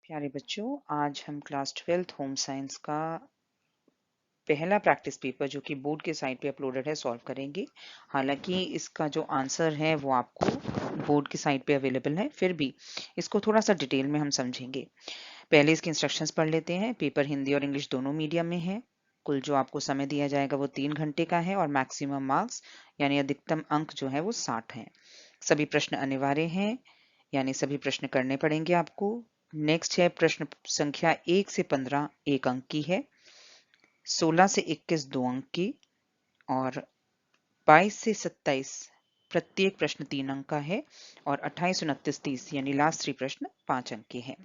प्यारे बच्चों, आज हम क्लास 12th होम साइंस का पहला प्रैक्टिस पेपर जो कि बोर्ड के साइट पे अपलोडेड है सॉल्व करेंगे। हालांकि इसका जो आंसर है वो आपको बोर्ड की साइट पे अवेलेबल है, फिर भी इसको थोड़ा सा डिटेल में हम समझेंगे। पहले इसके इंस्ट्रक्शंस पढ़ लेते हैं। पेपर हिंदी और इंग्लिश दोनों मीडियम में है। कुल जो आपको समय दिया जाएगा वो 3 घंटे का है और मैक्सिमम मार्क्स यानी अधिकतम अंक जो है वो 60 हैं। सभी प्रश्न अनिवार्य हैं, यानी सभी प्रश्न करने पड़ेंगे आपको। नेक्स्ट है प्रश्न संख्या 1 से 15 1 अंक की है, 16 से 21 2 अंक की और 22 से 27 प्रत्येक प्रश्न 3 अंक का है और 28 29 30 यानी लास्ट 3 प्रश्न 5 अंक के हैं।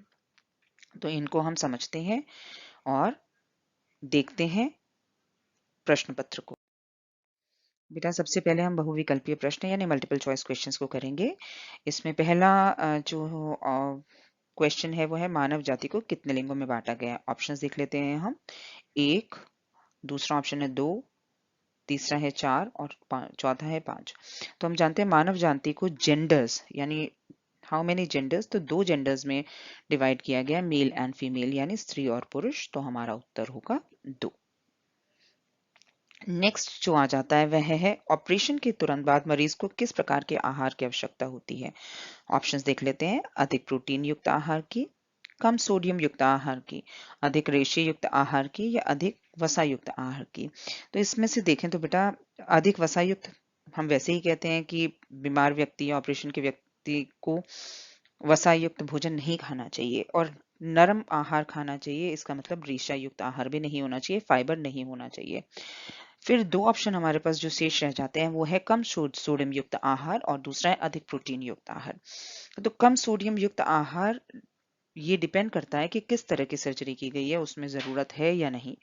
तो इनको हम समझते हैं और देखते हैं प्रश्न पत्र को। बेटा सबसे पहले हम बहुविकल्पीय प्रश्न यानी मल्टीपल चॉइस क्वेश्चंस को करेंगे। इसमें पहला जो क्वेश्चन है वो है मानव जाति को कितने लिंगों में बांटा गया। ऑप्शंस देख लेते हैं हम। 1, दूसरा ऑप्शन है 2, तीसरा है 4 और चौथा है 5। तो हम जानते हैं मानव जाति को जेंडर्स यानी हाउ मेनी जेंडर्स, तो 2 जेंडर्स में डिवाइड किया गया, मेल एंड फीमेल यानी स्त्री और पुरुष। तो हमारा उत्तर होगा 2। नेक्स्ट जो आ जाता है वह है ऑपरेशन के तुरंत बाद मरीज को किस प्रकार के आहार की आवश्यकता होती है। ऑप्शंस देख लेते हैं। अधिक प्रोटीन युक्त आहार की, कम सोडियम युक्त आहार की, अधिक रेशे युक्त आहार की या अधिक वसा युक्त आहार की। तो इसमें से देखें तो बेटा अधिक वसा युक्त हम वैसे ही कहते हैं कि बीमार व्यक्ति या ऑपरेशन के व्यक्ति को वसा युक्त भोजन नहीं खाना चाहिए और नरम आहार खाना चाहिए। इसका मतलब रेशा युक्त आहार भी नहीं होना चाहिए, फाइबर नहीं होना चाहिए। फिर 2 ऑप्शन हमारे पास जो शेष रह जाते हैं वो है कम सोडियम युक्त आहार और दूसरा है अधिक प्रोटीन युक्त आहार। तो कम सोडियम युक्त आहार ये डिपेंड करता है कि किस तरह की सर्जरी की गई है, उसमें जरूरत है या नहीं।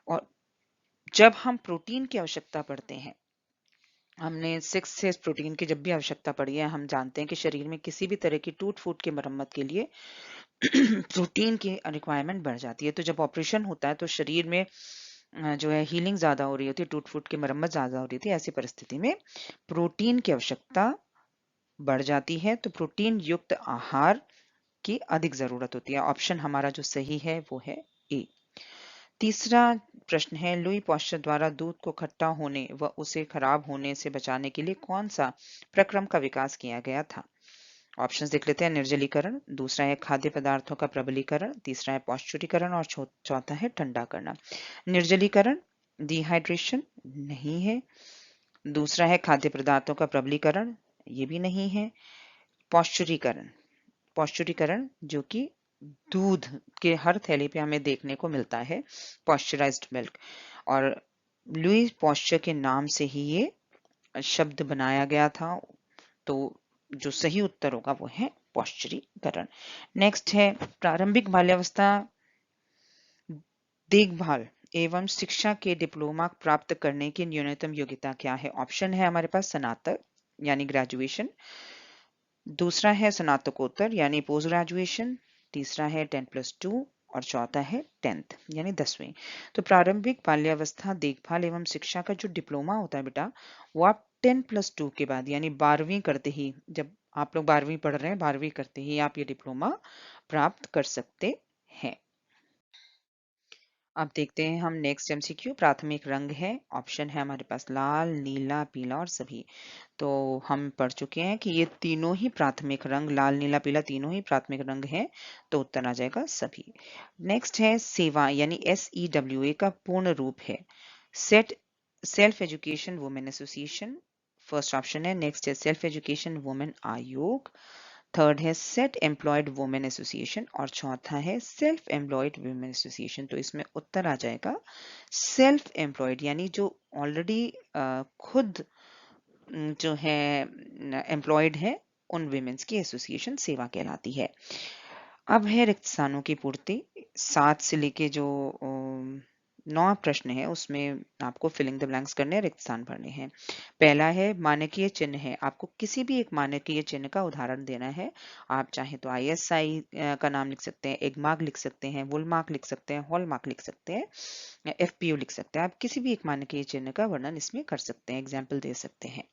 और जब हम प्रोटीन की आवश्यकता पड़ते हैं, हमने 6 से प्रोटीन की जब भी आवश्यकता पड़ी है, हम जानते हैं कि शरीर में किसी भी तरह की टूट फूट की मरम्मत के लिए प्रोटीन की रिक्वायरमेंट बढ़ जाती है। तो जब ऑपरेशन होता है तो शरीर में जो है हीलिंग ज्यादा हो रही होती है, टूट फूट की मरम्मत ज्यादा हो रही थी। ऐसी परिस्थिति में प्रोटीन की आवश्यकता बढ़ जाती है, तो प्रोटीन युक्त आहार की अधिक जरूरत होती है। ऑप्शन हमारा जो सही है वो है ए। तीसरा प्रश्न है लुई पॉस्चर द्वारा दूध को खट्टा होने व उसे खराब होने से बचाने के लिए कौन सा प्रक्रम का विकास किया गया था। ऑप्शंस देख लेते हैं। निर्जलीकरण, दूसरा है खाद्य पदार्थों का प्रबलीकरण, तीसरा है पौष्टिकीकरण और चौथा है ठंडा करना। निर्जलीकरण डिहाइड्रेशन नहीं है, दूसरा है खाद्य पदार्थों का प्रबलीकरण, ये भी नहीं है। पौष्टिकीकरण, पौष्टिकीकरण जो कि दूध के हर थैली पे हमें देखने को मिलता है, पॉस्चराइज्ड मिल्क, और लुई पॉस्चर के नाम से ही ये शब्द बनाया गया था। तो जो सही उत्तर होगा वो है पौष्टिकीकरण। नेक्स्ट है प्रारंभिक बाल्यावस्था देखभाल एवं शिक्षा के डिप्लोमा प्राप्त करने की न्यूनतम योग्यता क्या है। ऑप्शन है हमारे पास स्नातक यानी ग्रेजुएशन, दूसरा है स्नातकोत्तर यानी पोस्ट ग्रेजुएशन, तीसरा है 10+2 और चौथा है 10th यानी 10वीं। तो प्रारंभिक बाल्यावस्था देखभाल एवं शिक्षा का जो डिप्लोमा होता है बेटा, वो आप 10+2 के बाद यानी 12वीं करते ही, जब आप लोग 12वीं पढ़ रहे हैं 12वीं करते ही आप ये डिप्लोमा प्राप्त कर सकते हैं। अब देखते हैं हम नेक्स्ट एमसीक्यू। प्राथमिक रंग है, ऑप्शन है हमारे पास लाल, नीला, पीला और सभी। तो हम पढ़ चुके हैं कि ये तीनों ही प्राथमिक रंग, लाल नीला पीला तीनों ही प्राथमिक रंग हैं, तो उत्तर आ जाएगा सभी। नेक्स्ट है सेवा यानी SEWA का पूर्ण रूप है set self education women association, first option है। नेक्स्ट है सेल्फ एजुकेशन वुमेन आयोग, थर्ड है सेट एम्प्लॉयड वुमेन एसोसिएशन और चौथा है सेल्फ एम्प्लॉयड वुमेन एसोसिएशन। तो इसमें उत्तर आ जाएगा सेल्फ एम्प्लॉयड यानी जो ऑलरेडी खुद जो है एम्प्लॉयड है, उन विमेंस की एसोसिएशन सेवा कहलाती है। अब है रिक्त स्थानों की पूर्ति। 7 से लेके जो 9 प्रश्न है उसमें आपको फिलिंग द ब्लैंक्स करने हैं, रिक्त स्थान भरने हैं। पहला है मानकीय चिन्ह है, आपको किसी भी एक मानकीय चिन्ह का उदाहरण देना है। आप चाहे तो ISI का नाम लिख सकते हैं, एगमार्क लिख सकते हैं, वुलमार्क लिख सकते हैं, हॉलमार्क लिख सकते हैं, FPU लिख सकते हैं। आप किसी भी एक मानकीय चिन्ह का वर्णन इसमें कर सकते हैं, एग्जाम्पल दे सकते हैं।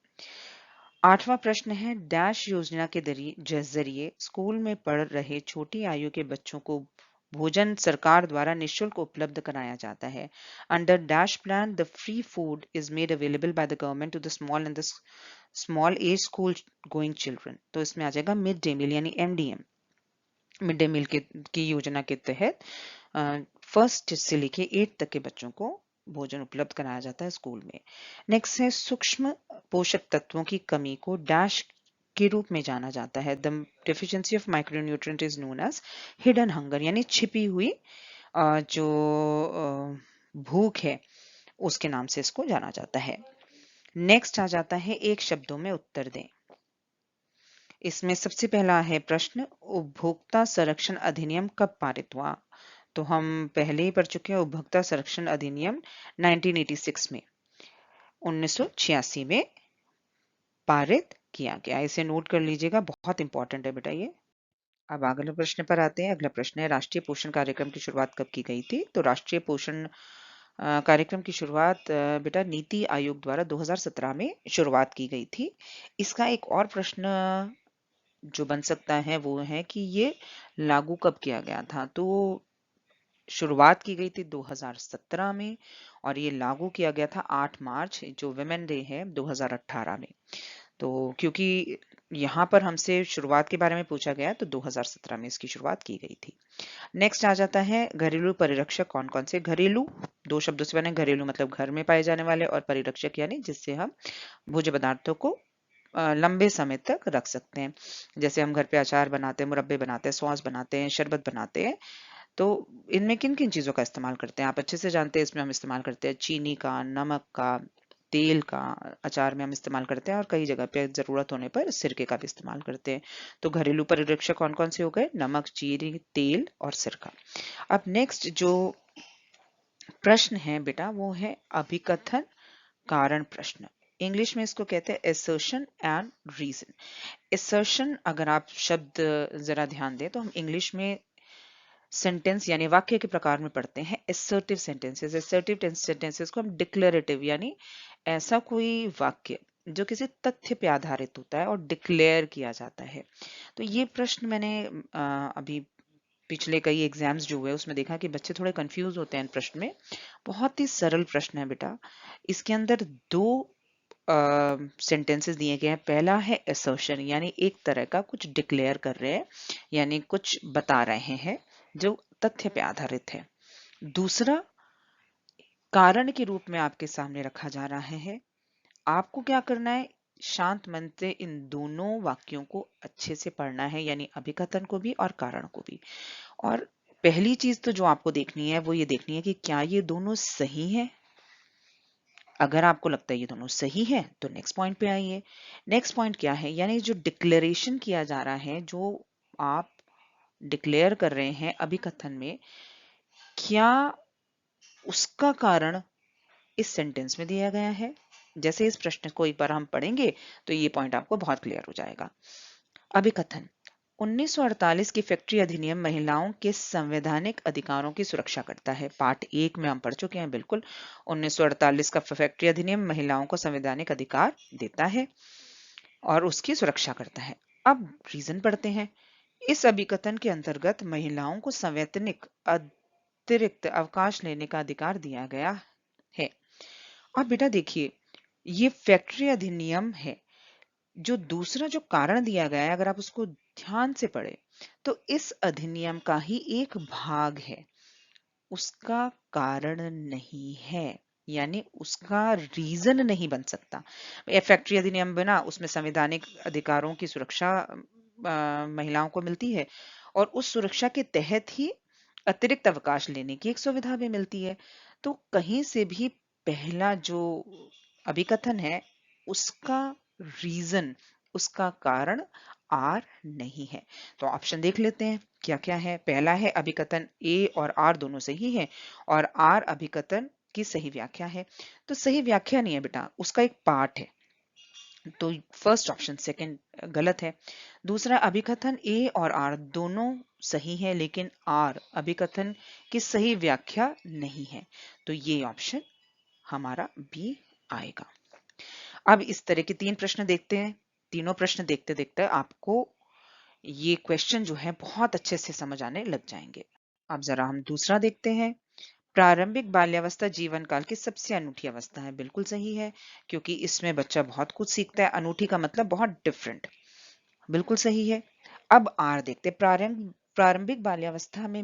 8वां प्रश्न है, डैश योजना के जरिए स्कूल में पढ़ रहे छोटी आयु के बच्चों को भोजन सरकार द्वारा निःशुल्क उपलब्ध कराया जाता है। Under dash plan the free food is made available by the government to the small age school going children. तो इसमें आ जाएगा मिड डे मील यानी MDM। मिड डे मील की योजना के तहत फर्स्ट से लेके 8 तक के बच्चों को भोजन उपलब्ध कराया जाता है स्कूल में। नेक्स्ट है, सूक्ष्म पोषक तत्वों की कमी को डैश के रूप में जाना जाता है। The deficiency of micronutrient is known as hidden hunger, यानी छिपी हुई जो भूख है उसके नाम से इसको जाना जाता है। नेक्स्ट आ जाता है, एक शब्दों में उत्तर दें। इसमें सबसे पहला है प्रश्न, उपभोक्ता संरक्षण अधिनियम कब पारित हुआ? तो हम पहले ही पढ़ चुके हैं, उपभोक्ता संरक्षण अधिनियम 1986 में 1986 में पारित किया गया। इसे नोट कर लीजिएगा, बहुत इंपॉर्टेंट है बेटा ये। अब अगले प्रश्न पर आते हैं। अगला प्रश्न है, राष्ट्रीय पोषण कार्यक्रम की शुरुआत कब की गई थी? तो राष्ट्रीय पोषण कार्यक्रम की शुरुआत बेटा नीति आयोग द्वारा 2017 में शुरुआत की गई थी। इसका एक और प्रश्न जो बन सकता है वो है कि ये लागू कब किया गया था? तो शुरुआत की गई थी 2017 में और ये लागू किया गया था 8 मार्च, जो विमेन डे है 2018 में। तो क्योंकि यहाँ पर हमसे शुरुआत के बारे में पूछा गया तो 2017 में इसकी शुरुआत की गई थी। नेक्स्ट आ जाता है, घरेलू परिरक्षक कौन कौन से? घरेलू दो शब्दों से बने, घरेलू मतलब घर में पाए जाने वाले, और परिरक्षक यानी जिससे हम भोज्य पदार्थों को लंबे समय तक रख सकते हैं। जैसे हम घर पे अचार बनाते हैं, मुरब्बे बनाते हैं, सॉस बनाते हैं, शरबत बनाते हैं। तो इनमें किन किन चीज़ों का इस्तेमाल करते हैं आप अच्छे से जानते हैं। इसमें हम इस्तेमाल करते हैं चीनी का, नमक का, तेल का। अचार में हम इस्तेमाल करते हैं और कई जगह पे ज़रूरत होने पर सिरके का भी इस्तेमाल करते हैं। तो घरेलू परिरक्षक कौन कौन से हो गए? नमक, चीनी, तेल और सिरका। अब नेक्स्ट जो प्रश्न है बेटा वो है अभिकथन कारण प्रश्न। इंग्लिश में इसको कहते हैं assertion एंड रीजन। assertion अगर आप शब्द जरा ध्यान दें तो हम इंग्लिश में सेंटेंस यानी वाक्य के प्रकार में पढ़ते हैं assertive sentences। assertive sentences को हम डिक्लेरेटिव यानी ऐसा कोई वाक्य जो किसी तथ्य पे आधारित होता है और डिक्लेयर किया जाता है। तो ये प्रश्न मैंने अभी पिछले कई एग्जाम्स जो हुए उसमें देखा कि बच्चे थोड़े कंफ्यूज होते हैं इन प्रश्न में। बहुत ही सरल प्रश्न है बेटा। इसके अंदर दो सेंटेंसेस दिए गए हैं। पहला है assertion यानी एक तरह का कुछ डिक्लेयर कर रहे हैं यानी कुछ बता रहे हैं जो तथ्य पे आधारित है। दूसरा कारण के रूप में आपके सामने रखा जा रहा है। आपको क्या करना है? शांत मन से इन दोनों वाक्यों को अच्छे से पढ़ना है, यानी अभिकथन को भी और कारण को भी। और पहली चीज तो जो आपको देखनी है वो ये देखनी है कि क्या ये दोनों सही है। अगर आपको लगता है ये दोनों सही है तो नेक्स्ट पॉइंट पे आइए। नेक्स्ट पॉइंट क्या है? यानी जो डिक्लेरेशन किया जा रहा है, जो आप डिक्लेयर कर रहे हैं अभिकथन में, क्या उसका कारण इस सेंटेंस में दिया गया है? जैसे इस प्रश्न को एक बार हम पढ़ेंगे तो ये पॉइंट आपको बहुत क्लियर हो जाएगा। अभिकथन, 1948 की फैक्ट्री अधिनियम महिलाओं के संवैधानिक अधिकारों की सुरक्षा करता है। पार्ट 1 में हम पढ़ चुके हैं। बिल्कुल, 1948 का फैक्ट्री अधिनियम महिलाओं को संवैधानिक अधिकार देता है और उसकी सुरक्षा करता है। अब रीजन पढ़ते हैं। इस अभिकथन के अंतर्गत महिलाओं को संवैधानिक अतिरिक्त अवकाश लेने का अधिकार दिया गया है। अब बेटा देखिए, ये फैक्ट्री अधिनियम है। जो दूसरा जो कारण दिया गया है अगर आप उसको ध्यान से पढ़े तो इस अधिनियम का ही एक भाग है, उसका कारण नहीं है, यानी उसका रीजन नहीं बन सकता। फैक्ट्री अधिनियम बना, उसमें संवैधानिक अधिकारों की सुरक्षा महिलाओं को मिलती है और उस सुरक्षा के तहत ही अतिरिक्त अवकाश लेने की एक सुविधा भी मिलती है। तो कहीं से भी पहला जो अभिकथन है उसका रीजन, उसका कारण आर नहीं है। तो ऑप्शन देख लेते हैं क्या क्या है। पहला है अभिकथन ए और आर दोनों सही है और आर अभिकथन की सही व्याख्या है। तो सही व्याख्या नहीं है बेटा, उसका एक पार्ट है। तो फर्स्ट ऑप्शन, सेकंड गलत है। दूसरा, अभिकथन ए और आर दोनों सही है लेकिन आर अभिकथन की सही व्याख्या नहीं है। तो ये ऑप्शन हमारा बी आएगा। अब इस तरह के 3 प्रश्न देखते हैं। तीनों प्रश्न देखते देखते आपको ये क्वेश्चन जो है बहुत अच्छे से समझ आने लग जाएंगे। अब जरा हम दूसरा देखते हैं। प्रारंभिक बाल्यावस्था जीवन काल की सबसे अनूठी अवस्था है। बिल्कुल सही है, क्योंकि इसमें बच्चा बहुत कुछ सीखता है। अनूठी का मतलब बहुत डिफरेंट। बिल्कुल सही है। अब आर देखते हैं। प्रारंभिक बाल्यावस्था में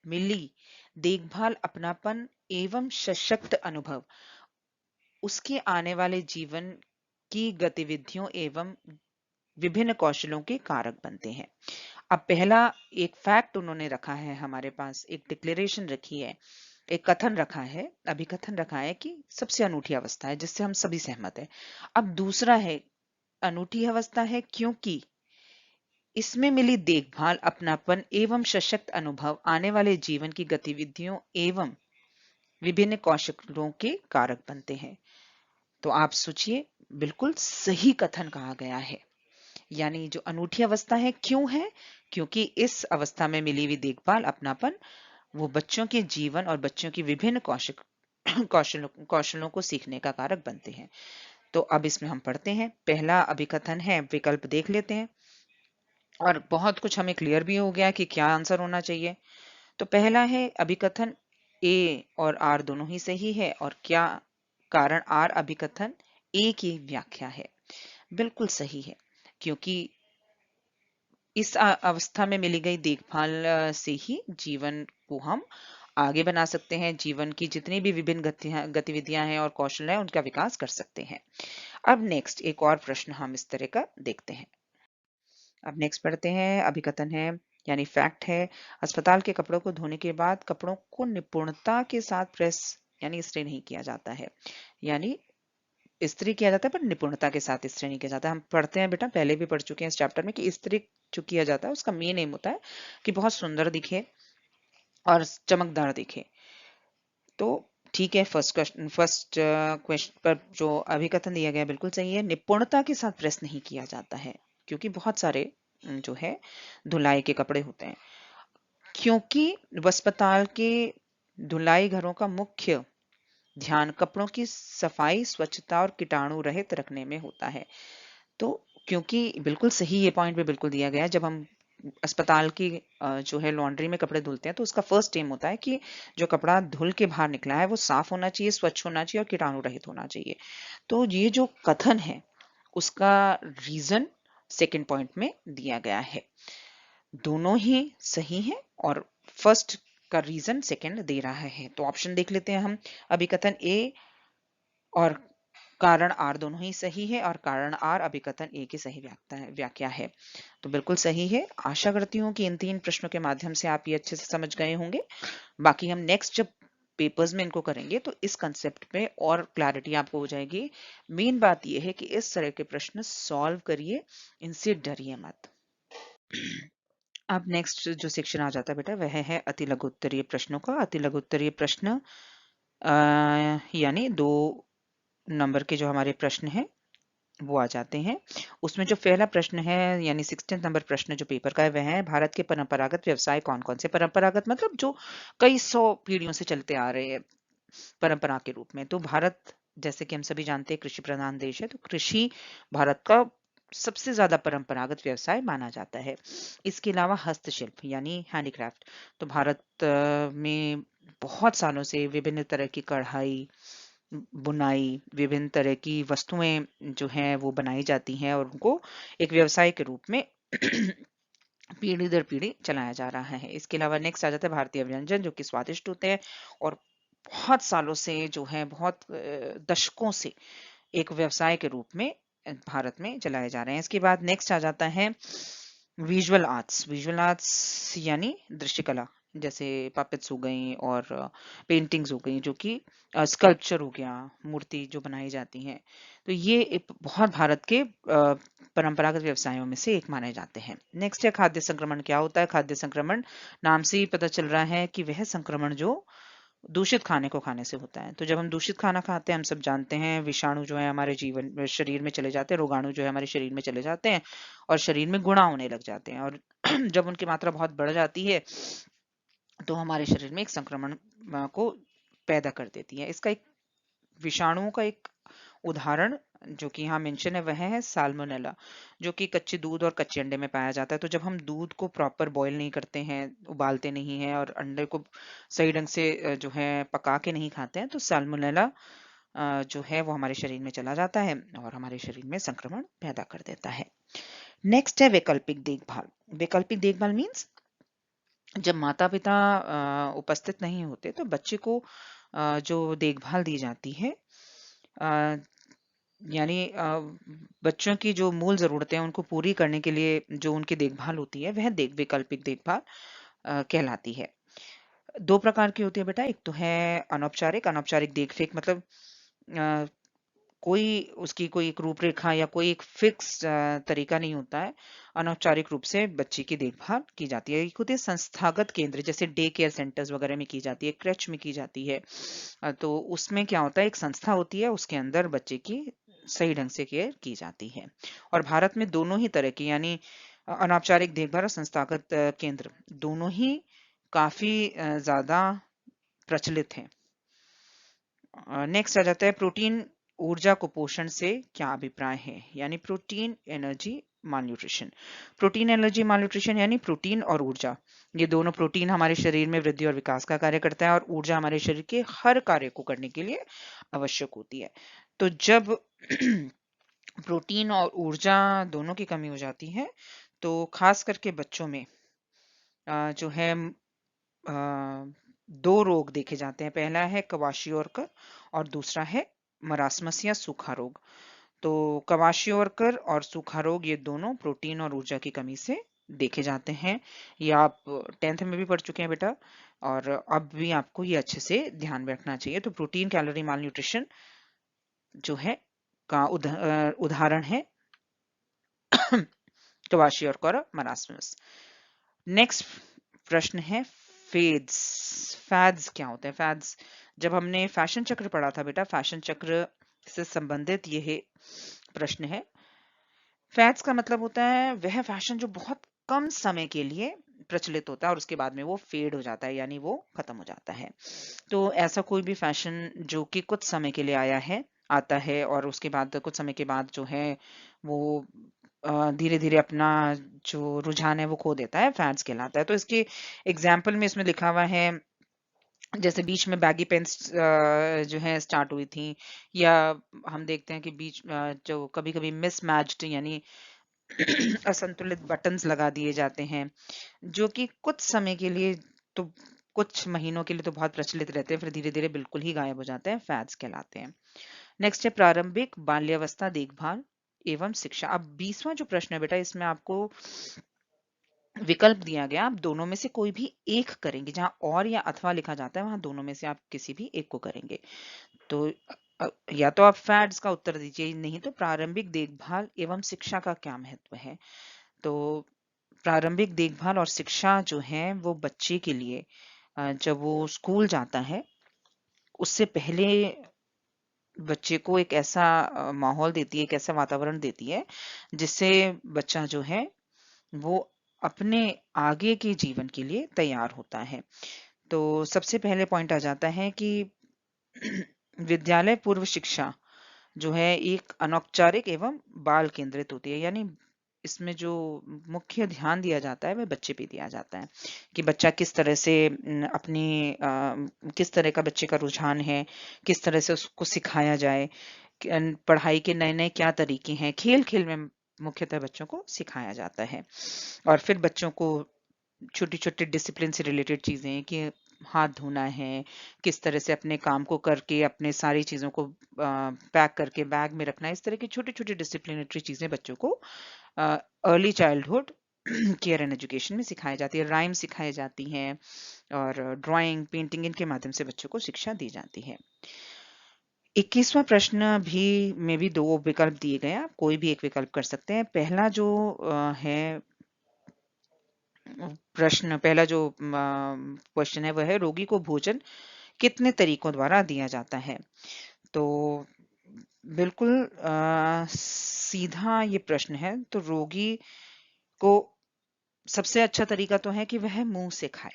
मिली देखभाल, अपनापन एवं सशक्त अनुभव उसके आने वाले जीवन की गतिविधियों एवं विभिन्न कौशलों के कारक बनते हैं। अब पहला एक फैक्ट उन्होंने रखा है हमारे पास, एक डिक्लेरेशन रखी है, एक कथन रखा है, अभिकथन रखा है कि सबसे अनूठी अवस्था है, जिससे हम सभी सहमत हैं। अब दूसरा है अनूठी अवस्था है क्योंकि इसमें मिली देखभाल, अपनापन एवं सशक्त अनुभव आने वाले जीवन की गतिविधियों एवं विभिन्न कौशलों के कारक बनते हैं। तो आप सोचिए, बिल्कुल सही कथन कहा गया है। यानी जो अनूठी अवस्था है क्यों है? क्योंकि इस अवस्था में मिली हुई देखभाल, अपनापन वो बच्चों के जीवन और बच्चों की विभिन्न कौशलों को सीखने का कारक बनते हैं। तो अब इसमें हम पढ़ते हैं। पहला अभिकथन है, विकल्प देख लेते हैं और बहुत कुछ हमें क्लियर भी हो गया कि क्या आंसर होना चाहिए। तो पहला है अभिकथन ए और आर दोनों ही सही है। और क्या कारण आर अभिकथन ए की व्याख्या है। बिल्कुल सही है, क्योंकि इस अवस्था में मिली गई देखभाल से ही जीवन को हम आगे बना सकते हैं। जीवन की जितनी भी विभिन्न गतिविधियां हैं और कौशल हैं उनका विकास कर सकते हैं। अब नेक्स्ट एक और प्रश्न हम इस तरह का देखते हैं। अब नेक्स्ट पढ़ते हैं। अभिकथन है यानी फैक्ट है, अस्पताल के कपड़ों को धोने के बाद कपड़ों को निपुणता के साथ प्रेस यानी इस्त्री नहीं किया जाता है। यानी इस्त्री किया जाता है पर निपुणता के साथ इस्त्री नहीं किया जाता। हम पढ़ते हैं बेटा, पहले भी पढ़ चुके हैं इस चैप्टर में, कि इस्त्री जो किया जाता है उसका मेन एम होता है कि बहुत सुंदर दिखे और चमकदार दिखे। तो ठीक है, फर्स्ट क्वेश्चन पर जो अभिकथन दिया गया बिल्कुल सही है। निपुणता के साथ प्रेस नहीं किया जाता है क्योंकि बहुत सारे जो है धुलाई के कपड़े होते हैं। क्योंकि अस्पताल के धुलाई घरों का मुख्य ध्यान कपड़ों की सफाई, स्वच्छता और कीटाणु रहित रखने में होता है। तो क्योंकि बिल्कुल सही ये पॉइंट भी बिल्कुल दिया गया है। जब हम अस्पताल की जो है लॉन्ड्री में कपड़े धुलते हैं तो उसका फर्स्ट एम होता है कि जो कपड़ा धुल के बाहर निकला है वो साफ होना चाहिए, स्वच्छ होना चाहिए और कीटाणु रहित होना चाहिए। तो ये जो कथन है उसका रीजन सेकंड पॉइंट में दिया गया है। दोनों ही सही है और फर्स्ट का रीजन सेकंड दे रहा है। तो ऑप्शन देख लेते हैं हम। अभिकथन ए और कारण आर दोनों ही सही है और कारण आर अभिकथन ए की सही व्याख्या है। तो बिल्कुल सही है। आशा करती हूँ कि इन तीन प्रश्नों के माध्यम से आप ये अच्छे से समझ गए होंगे। बाकी हम नेक्स्ट जब पेपर्स में इनको करेंगे तो इस कंसेप्ट पे और क्लैरिटी आपको हो जाएगी। मेन बात यह है कि इस तरह के प्रश्न सॉल्व करिए, इनसे डरिए मत। अब नेक्स्ट जो सेक्शन आ जाता है बेटा वह है अति लघु उत्तरीय प्रश्नों का। अति लघु उत्तरीय प्रश्न यानी 2 नंबर के जो हमारे प्रश्न हैं वो आ जाते हैं। उसमें जो पहला प्रश्न है यानी 16 नंबर प्रश्न जो पेपर का है वह है, भारत के परंपरागत व्यवसाय कौन कौन से। परंपरागत मतलब जो कई सौ पीढ़ियों से चलते आ रहे हैं परंपरा के रूप में। तो भारत जैसे कि हम सभी जानते हैं कृषि प्रधान देश है, तो कृषि भारत का सबसे ज्यादा परंपरागत व्यवसाय माना जाता है। इसके अलावा हस्तशिल्प यानी हैंडीक्राफ्ट, तो भारत में बहुत सालों से विभिन्न तरह की कढ़ाई, बुनाई, विभिन्न तरह की वस्तुएं जो हैं वो बनाई जाती हैं और उनको एक व्यवसाय के रूप में पीढ़ी दर पीढ़ी चलाया जा रहा है। इसके अलावा नेक्स्ट आ जाता है भारतीय व्यंजन जो कि स्वादिष्ट होते हैं और बहुत सालों से जो है बहुत दशकों से एक व्यवसाय के रूप में भारत में चलाए जा रहे हैं। इसके बाद नेक्स्ट आ जाता है विजुअल आर्ट्स। विजुअल आर्ट्स यानी दृश्यकला, जैसे पपेट्स हो गई और पेंटिंग्स हो गई, जो कि स्कल्पचर हो गया, मूर्ति जो बनाई जाती हैं। तो ये एक बहुत भारत के परंपरागत व्यवसायों में से एक माने जाते हैं। नेक्स्ट है खाद्य संक्रमण। क्या होता है खाद्य संक्रमण? नाम से ही पता चल रहा है कि वह संक्रमण जो दूषित खाने को खाने से होता है। तो जब हम दूषित खाना खाते हैं, हम सब जानते हैं विषाणु जो है हमारे जीवन शरीर में चले जाते हैं, रोगाणु जो है हमारे शरीर में चले जाते हैं और शरीर में गुणा होने लग जाते हैं। और जब उनकी मात्रा बहुत बढ़ जाती है तो हमारे शरीर में एक संक्रमण को पैदा कर देती है। इसका एक विषाणुओं का एक उदाहरण जो कि यहाँ मेंशन है वह है साल्मोनेला, जो कि कच्चे दूध और कच्चे अंडे में पाया जाता है। तो जब हम दूध को प्रॉपर बॉईल नहीं करते हैं, उबालते नहीं हैं और अंडे को सही ढंग से जो है पका के नहीं खाते हैं, तो साल्मोनेला जो है वो हमारे शरीर में चला जाता है और हमारे शरीर में संक्रमण पैदा कर देता है। नेक्स्ट है वैकल्पिक देखभाल। वैकल्पिक देखभाल मीन्स जब माता पिता उपस्थित नहीं होते तो बच्चे को जो देखभाल दी जाती है, अ, यानी बच्चों की जो मूल ज़रूरतें हैं उनको पूरी करने के लिए जो उनकी देखभाल होती है वह वैकल्पिक देखभाल कहलाती है। 2 प्रकार की होती है बेटा, एक तो है अनौपचारिक। अनौपचारिक देख-रेख मतलब अ, कोई उसकी कोई एक रूपरेखा या कोई एक फिक्स तरीका नहीं होता है। अनौपचारिक रूप से बच्चे की देखभाल की जाती है। एक होती है संस्थागत केंद्र, जैसे डे केयर सेंटर्स वगैरह में की जाती है, क्रेच में की जाती है। तो उसमें क्या होता है, एक संस्था होती है, उसके अंदर बच्चे की सही ढंग से केयर की जाती है। और भारत में दोनों ही तरह की, यानी अनौपचारिक देखभाल और संस्थागत केंद्र दोनों ही काफी ज्यादा प्रचलित हैं। नेक्स्ट आ जाता है प्रोटीन ऊर्जा कुपोषण से क्या अभिप्राय है, यानी protein energy malnutrition. Protein energy malnutrition यानी प्रोटीन और ऊर्जा, ये दोनों, प्रोटीन हमारे शरीर में वृद्धि और विकास का कार्य करता है और ऊर्जा हमारे शरीर के हर कार्य को करने के लिए आवश्यक होती है। तो जब प्रोटीन और ऊर्जा दोनों की कमी हो जाती है तो खास करके बच्चों में जो है अ, 2 रोग देखे जाते हैं। पहला है क्वाशियोरकर और दूसरा है मरासमस या सूखा रोग। तो क्वाशियोरकर और सूखा रोग ये दोनों प्रोटीन और ऊर्जा की कमी से देखे जाते हैं। ये आप 10th में भी पढ़ चुके हैं बेटा, और अब भी आपको ये अच्छे से ध्यान में रखना चाहिए। तो प्रोटीन कैलोरी माल न्यूट्रिशन जो है का उदाहरण है क्वाशियोरकर और मरासमस। नेक्स्ट प्रश्न है फेड्स। फैड्स क्या होते हैं? फैड्स, जब हमने फैशन चक्र पढ़ा था बेटा, फैशन चक्र से संबंधित यह प्रश्न है। फैड्स का मतलब होता है वह फैशन जो बहुत कम समय के लिए प्रचलित होता है और उसके बाद में वो फेड हो जाता है, यानी वो खत्म हो जाता है। तो ऐसा कोई भी फैशन जो कि कुछ समय के लिए आता है और उसके बाद कुछ समय के बाद जो है वो धीरे धीरे अपना जो रुझान है वो खो देता है, फैड्स कहलाता है। तो इसके एग्जाम्पल में इसमें लिखा हुआ है, जैसे बीच में बैगी पेंट्स जो है स्टार्ट हुई थी, या हम देखते हैं कि बीच जो कभी कभी मिसमैच्ड यानी असंतुलित बटन्स लगा दिए जाते हैं, जो कि कुछ समय के लिए, तो कुछ महीनों के लिए तो बहुत प्रचलित रहते हैं, फिर धीरे धीरे बिल्कुल ही गायब हो जाते हैं, फैड्स कहलाते हैं। नेक्स्ट है प्रारंभिक बाल्यावस्था देखभाल एवं शिक्षा। अब 20वां जो प्रश्न है बेटा, इसमें आपको विकल्प दिया गया, आप दोनों में से कोई भी एक करेंगे। जहां और या अथवा लिखा जाता है वहां दोनों में से आप किसी भी एक को करेंगे। तो या तो आप फैड्स का उत्तर दीजिए, नहीं तो प्रारंभिक देखभाल एवं शिक्षा का क्या महत्व है। तो प्रारंभिक देखभाल और शिक्षा जो है वो बच्चे के लिए जब वो स्कूल जाता है उससे पहले बच्चे को एक ऐसा माहौल देती है, एक ऐसा वातावरण देती है जिससे बच्चा जो है वो अपने आगे के जीवन के लिए तैयार होता है। तो सबसे पहले पॉइंट आ जाता है कि विद्यालय पूर्व शिक्षा जो है एक अनौपचारिक एवं बाल केंद्रित होती है, यानी इसमें जो मुख्य ध्यान दिया जाता है वह बच्चे पे दिया जाता है कि बच्चा किस तरह से अपनी किस तरह का बच्चे का रुझान है, किस तरह से उसको सिखाया जाए, पढ़ाई के नए नए क्या तरीके हैं, खेल खेल में मुख्यतः बच्चों को सिखाया जाता है। और फिर बच्चों को छोटी छोटी डिसिप्लिन से रिलेटेड चीजें कि हाथ धोना है, किस तरह से अपने काम को करके अपने सारी चीजों को पैक करके बैग में रखना है, इस तरह की छोटी छोटी डिसिप्लिनरी चीजें बच्चों को early childhood care and education में सिखाई जाती है। राइम सिखाई जाती हैं और ड्राइंग पेंटिंग इनके माध्यम से बच्चों को शिक्षा दी जाती है। 21वां प्रश्न भी में भी 2 विकल्प दिए गए हैं, आप कोई भी एक विकल्प कर सकते हैं। है पहला जो क्वेश्चन है वह है रोगी को भोजन कितने तरीकों द्वारा दिया जाता है। तो बिल्कुल सीधा ये प्रश्न है। तो रोगी को सबसे अच्छा तरीका तो है कि वह मुंह से खाए,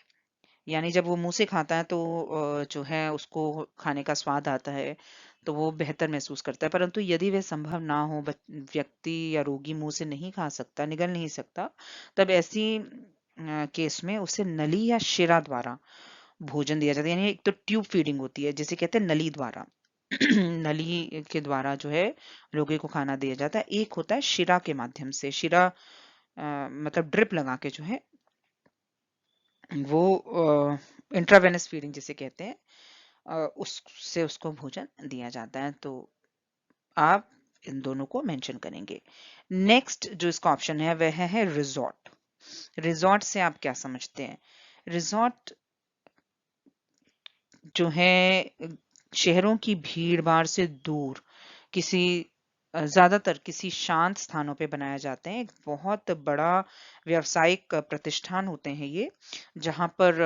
यानी जब वो मुंह से खाता है तो जो है उसको खाने का स्वाद आता है, तो वो बेहतर महसूस करता है। परंतु यदि वह संभव ना हो, व्यक्ति या रोगी मुंह से नहीं खा सकता, निगल नहीं सकता, तब ऐसी केस में उसे नली या शिरा द्वारा भोजन दिया जाता है। यानी एक तो ट्यूब फीडिंग होती है जिसे कहते हैं नली द्वारा। नली के द्वारा जो है रोगी को खाना दिया जाता है। एक होता है शिरा के माध्यम से, शिरा मतलब ड्रिप लगा के जो है वो इंट्रावेनस फीडिंग जिसे कहते हैं, उससे उसको भोजन दिया जाता है। तो आप इन दोनों को मेंशन करेंगे। नेक्स्ट जो इसका ऑप्शन है वह है रिजॉर्ट। रिजॉर्ट से आप क्या समझते हैं? रिजॉर्ट जो है शहरों की भीड़ भाड़ से दूर किसी ज्यादातर किसी शांत स्थानों पे बनाए जाते हैं। एक बहुत बड़ा व्यावसायिक प्रतिष्ठान होते हैं ये, जहां पर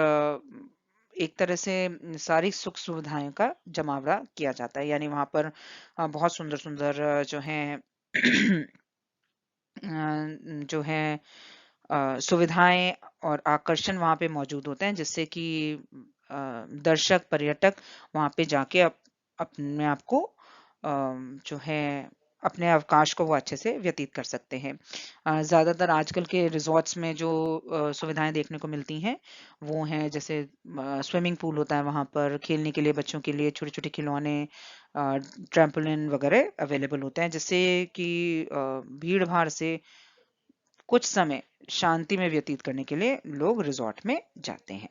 एक तरह से सारी सुख सुविधाएं का जमावड़ा किया जाता है। यानी वहां पर बहुत सुंदर सुंदर जो है जो है सुविधाएं और आकर्षण वहां पे मौजूद होते हैं, जिससे कि दर्शक पर्यटक वहां पे जाके अपने आप को जो है अपने अवकाश को वो अच्छे से व्यतीत कर सकते हैं। ज्यादातर आजकल के रिजॉर्ट्स में जो सुविधाएं देखने को मिलती हैं वो हैं, जैसे स्विमिंग पूल होता है वहां पर, खेलने के लिए बच्चों के लिए छोटे छोटे खिलौने, ट्रैम्पोलिन वगैरह अवेलेबल होते हैं, जिससे कि भीड़ भाड़ से कुछ समय शांति में व्यतीत करने के लिए लोग रिजॉर्ट में जाते हैं।